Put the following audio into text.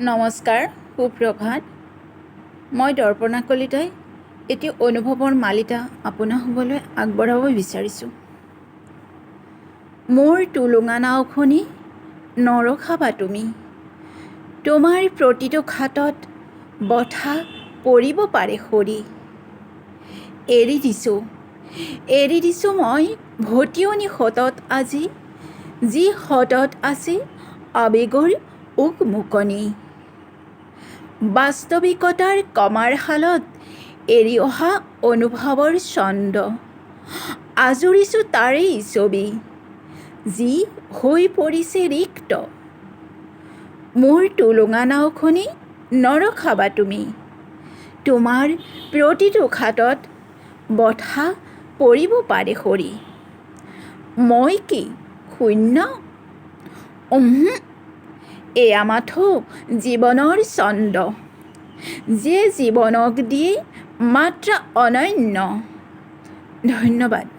নমস্কাৰ, সুপ্ৰভাত। মই দৰ্পণা কলিতাই এটি অনুভৱৰ মালিতা আপোনাৰ হ'বলৈ আগবঢ়াব বিচাৰিছোঁ। মোৰ টুলুঙা নাওখনি নৰখাবা তুমি, তোমাৰ প্ৰতিটো ঘাটত বঠা পৰিব পাৰে সৰি। এৰি দিছোঁ মই ভটিয়নি সোঁতত আজি, যি সোঁতত আছে আৱেগৰ উকমুকনি। বাস্তৱিকতাৰ কমাৰশালত এৰি অহা অনুভৱৰ ছন্দ, আজুৰিছোঁ তাৰেই ছবি, যি হৈ পৰিছে ৰিক্ত। মোৰ টুলুঙা নাওখনি নৰখাবা তুমি, তোমাৰ প্ৰতিটো ঘাটত বঠা পৰিব পাৰে সৰি। মই কি শূন্য? এয়া মাথো জীৱনৰ ছন্দ, যিয়ে জীৱনক দিয়ে মাত্ৰা অনন্য। ধন্যবাদ।